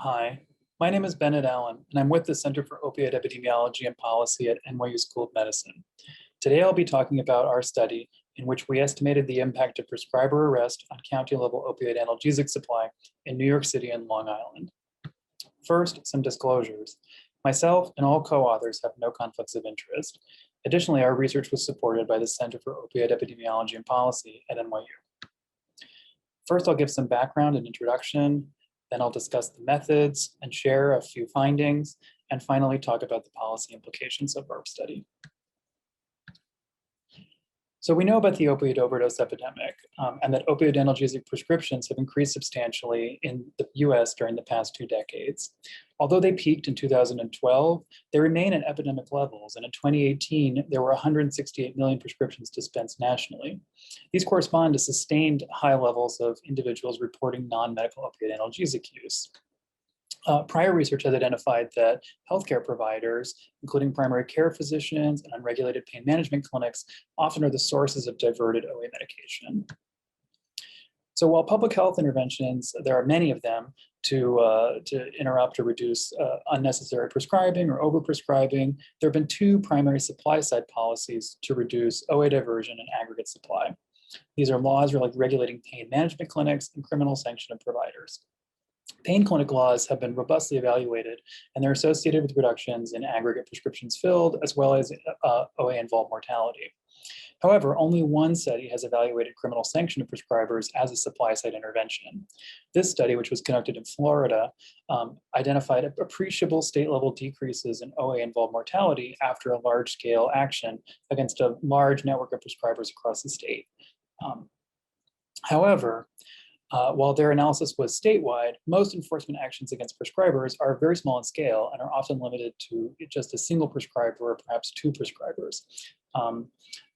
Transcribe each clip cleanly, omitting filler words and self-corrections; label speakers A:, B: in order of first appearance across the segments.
A: Hi, my name is Bennet Allen, and I'm with the Center for Opioid Epidemiology and Policy at NYU School of Medicine. Today, I'll be talking about our study in which we estimated the impact of prescriber arrest on county-level opioid analgesic supply in New York City and Long Island. First, some disclosures. Myself and all co-authors have no conflicts of interest. Additionally, our research was supported by the Center for Opioid Epidemiology and Policy at NYU. First, I'll give some background and introduction. Then I'll discuss the methods and share a few findings, and finally talk about the policy implications of our study. So we know about the opioid overdose epidemic and that opioid analgesic prescriptions have increased substantially in the US during the past 2 decades. Although they peaked in 2012, they remain at epidemic levels, and in 2018, there were 168 million prescriptions dispensed nationally. These correspond to sustained high levels of individuals reporting non-medical opioid analgesic use. Prior research has identified that healthcare providers, including primary care physicians and unregulated pain management clinics, often are the sources of diverted OA medication. So while public health interventions, there are many of them to interrupt or reduce unnecessary prescribing or overprescribing, there have been 2 primary supply side policies to reduce OA diversion and aggregate supply. These are laws like regulating pain management clinics and criminal sanction of providers. Pain clinic laws have been robustly evaluated, and they're associated with reductions in aggregate prescriptions filled, as well as OA-involved mortality. However, only one study has evaluated criminal sanction of prescribers as a supply-side intervention. This study, which was conducted in Florida, identified appreciable state-level decreases in OA-involved mortality after a large-scale action against a large network of prescribers across the state. However, while their analysis was statewide, most enforcement actions against prescribers are very small in scale and are often limited to just a single prescriber or perhaps 2 prescribers.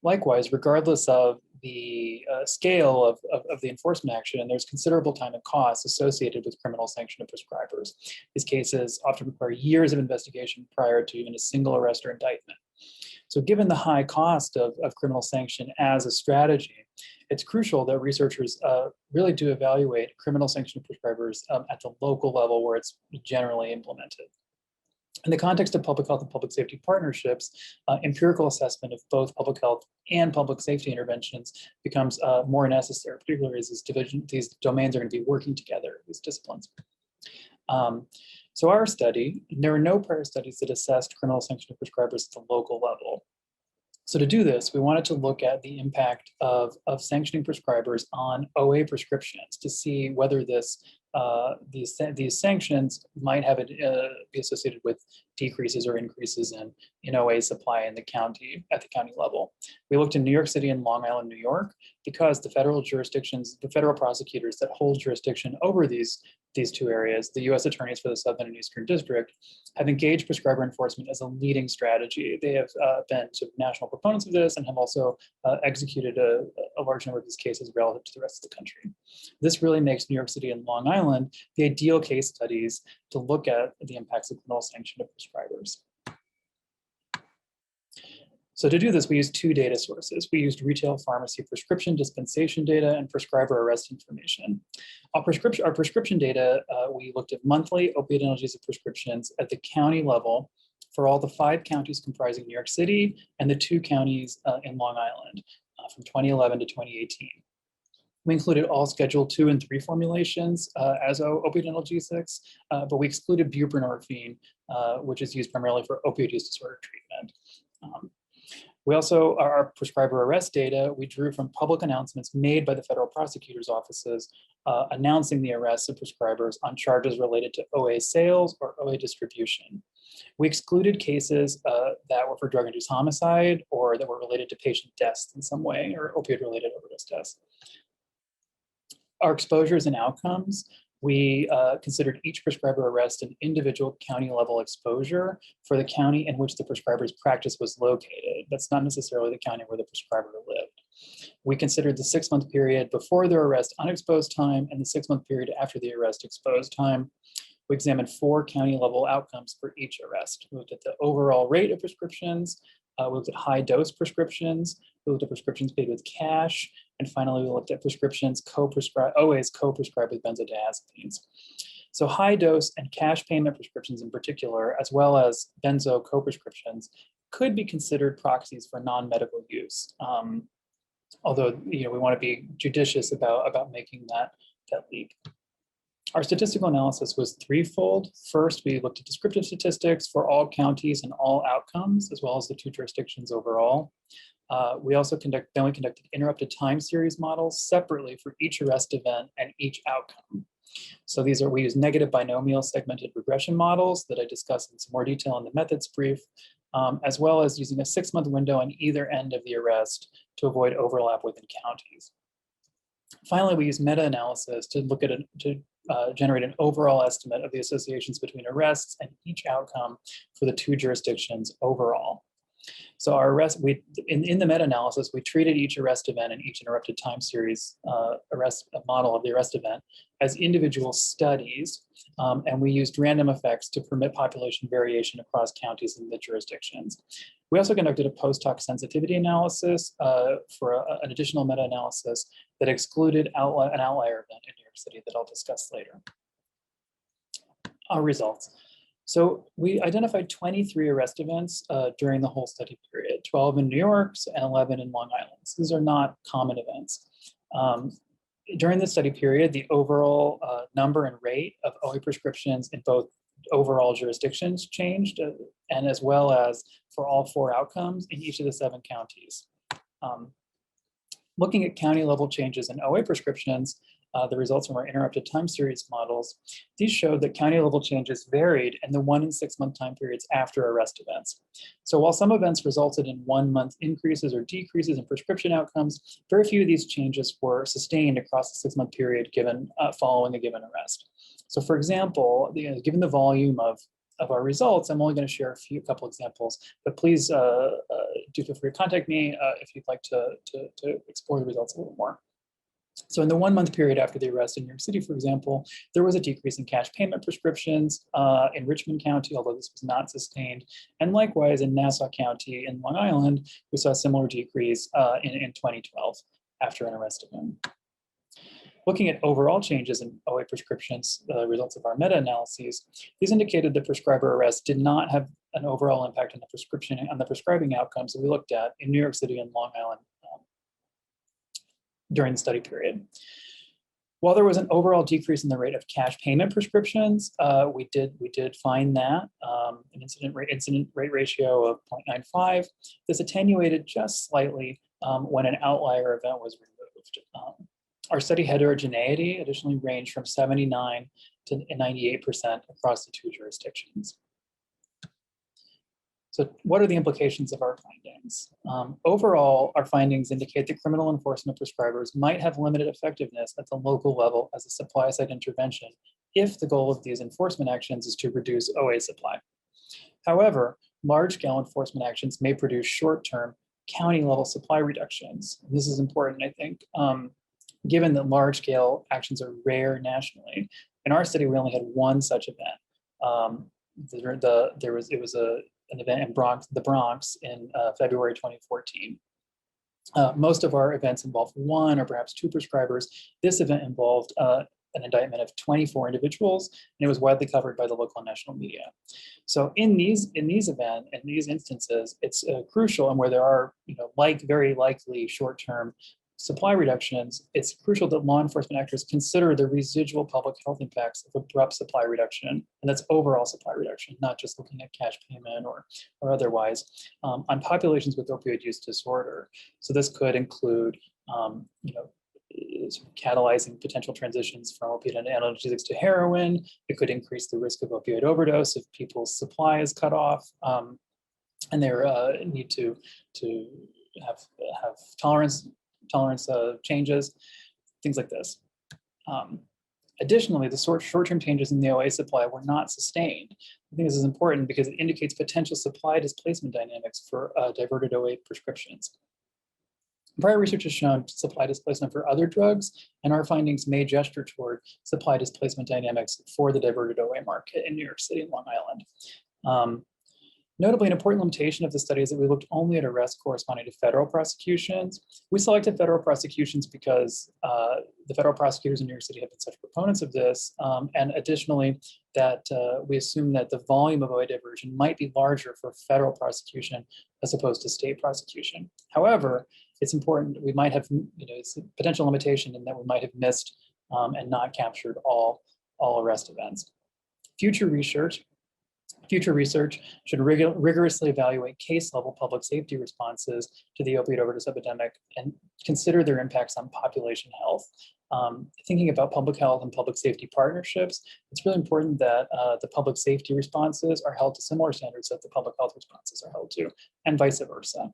A: Likewise, regardless of the scale of the enforcement action, there's considerable time and cost associated with criminal sanction of prescribers. These cases often require years of investigation prior to even a single arrest or indictment. So given the high cost of criminal sanction as a strategy, it's crucial that researchers really do evaluate criminal sanction of prescribers at the local level where it's generally implemented. In the context of public health and public safety partnerships, empirical assessment of both public health and public safety interventions becomes more necessary, particularly as these domains are going to be working together, these disciplines. So our study, there were no prior studies that assessed criminal sanction of prescribers at the local level. So to do this, we wanted to look at the impact of sanctioning prescribers on OA prescriptions to see whether these sanctions might have be associated with decreases or increases in OA supply in the county at the county level. We looked in New York City and Long Island, New York, because the federal jurisdictions, the federal prosecutors that hold jurisdiction over these 2 areas, the U.S. attorneys for the Southern and Eastern District, have engaged prescriber enforcement as a leading strategy. They have been sort of national proponents of this and have also executed a large number of these cases relative to the rest of the country. This really makes New York City and Long Island the ideal case studies to look at the impacts of criminal sanction of prescribers. So to do this, we used 2 data sources. We used retail pharmacy prescription dispensation data and prescriber arrest information. Our prescription data, we looked at monthly opioid analgesic prescriptions at the county level for all the 5 counties comprising New York City and the 2 counties in Long Island from 2011 to 2018. We included all Schedule 2 and 3 formulations as opioid analgesics, but we excluded buprenorphine, which is used primarily for opioid use disorder treatment. We also, our prescriber arrest data, we drew from public announcements made by the federal prosecutor's offices announcing the arrests of prescribers on charges related to OA sales or OA distribution. We excluded cases that were for drug-induced homicide or that were related to patient deaths in some way or opioid-related overdose deaths. Our exposures and outcomes, we considered each prescriber arrest an individual county level exposure for the county in which the prescriber's practice was located. That's not necessarily the county where the prescriber lived. We considered the 6-month period before their arrest unexposed time and the 6-month period after the arrest exposed time. We examined 4 county level outcomes for each arrest. We looked at the overall rate of prescriptions, we looked at high dose prescriptions, we looked at prescriptions paid with cash, and finally we looked at prescriptions OAs co-prescribed with benzodiazepines. So high dose and cash payment prescriptions in particular, as well as benzo co-prescriptions, could be considered proxies for non-medical use. Although we want to be judicious about making that leap. Our statistical analysis was threefold. First, we looked at descriptive statistics for all counties and all outcomes, as well as the 2 jurisdictions overall. We also conducted interrupted time series models separately for each arrest event and each outcome. So we use negative binomial segmented regression models that I discuss in some more detail in the methods brief, as well as using a 6-month window on either end of the arrest to avoid overlap within counties. Finally, we use meta-analysis to look at generate an overall estimate of the associations between arrests and each outcome for the 2 jurisdictions overall. So our arrest, in the meta-analysis, we treated each arrest event and each interrupted time series model of the arrest event as individual studies, and we used random effects to permit population variation across counties and the jurisdictions. We also conducted a post-hoc sensitivity analysis for an additional meta-analysis that excluded an outlier event in New York City that I'll discuss later. Our results. So we identified 23 arrest events during the whole study period, 12 in New York and 11 in Long Island. So these are not common events. During the study period, the overall number and rate of OA prescriptions in both overall jurisdictions changed, and as well as for all 4 outcomes in each of the 7 counties. Looking at county level changes in OA prescriptions, the results from our interrupted time series models, these showed that county level changes varied in the 1 and 6 month time periods after arrest events. So while some events resulted in 1 month increases or decreases in prescription outcomes, very few of these changes were sustained across the 6 month period following a given arrest. So for example, given the volume of our results, I'm only going to share a couple examples, but please do feel free to contact me if you'd like to explore the results a little more. So in the 1 month period after the arrest in New York City, for example, there was a decrease in cash payment prescriptions in Richmond County, although this was not sustained. And likewise in Nassau County in Long Island, we saw a similar decrease in 2012 after an arrest event. Looking at overall changes in OA prescriptions, the results of our meta-analyses, these indicated that prescriber arrests did not have an overall impact on the prescribing outcomes that we looked at in New York City and Long Island during the study period. While there was an overall decrease in the rate of cash payment prescriptions, we did find that an incident rate ratio of 0.95. This attenuated just slightly when an outlier event was removed. Our study heterogeneity additionally ranged from 79 to 98% across the 2 jurisdictions. So what are the implications of our findings? Overall, our findings indicate that criminal enforcement prescribers might have limited effectiveness at the local level as a supply side intervention if the goal of these enforcement actions is to reduce OA supply. However, large-scale enforcement actions may produce short-term county-level supply reductions. And this is important, I think, given that large-scale actions are rare nationally. In our study, we only had 1 such event. It was an event in the Bronx in February 2014. Most of our events involved 1 or perhaps 2 prescribers. This event involved an indictment of 24 individuals, and it was widely covered by the local and national media. So in these instances, it's crucial, and where there are very likely short-term supply reductions, it's crucial that law enforcement actors consider the residual public health impacts of abrupt supply reduction, and that's overall supply reduction, not just looking at cash payment or otherwise, on populations with opioid use disorder. So this could include, catalyzing potential transitions from opiate and analgesics to heroin. It could increase the risk of opioid overdose if people's supply is cut off, and they need to have tolerance changes, things like this. Additionally, the short-term changes in the OA supply were not sustained. I think this is important because it indicates potential supply displacement dynamics for diverted OA prescriptions. Prior research has shown supply displacement for other drugs, and our findings may gesture toward supply displacement dynamics for the diverted OA market in New York City and Long Island. Notably, an important limitation of the study is that we looked only at arrests corresponding to federal prosecutions. We selected federal prosecutions because the federal prosecutors in New York City have been such proponents of this, and additionally, that we assume that the volume of OI diversion might be larger for federal prosecution as opposed to state prosecution. However, it's important, we might have, it's a potential limitation in that we might have missed and not captured all arrest events. Future research should rigorously evaluate case-level public safety responses to the opioid overdose epidemic and consider their impacts on population health. Thinking about public health and public safety partnerships, it's really important that the public safety responses are held to similar standards that the public health responses are held to, and vice versa.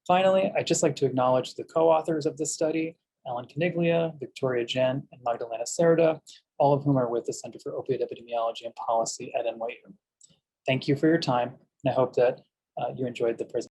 A: Finally, I'd just like to acknowledge the co-authors of this study, Ellen Caniglia, Victoria Jen, and Magdalena Cerda, all of whom are with the Center for Opioid Epidemiology and Policy at NYU. Thank you for your time, and I hope that you enjoyed the presentation.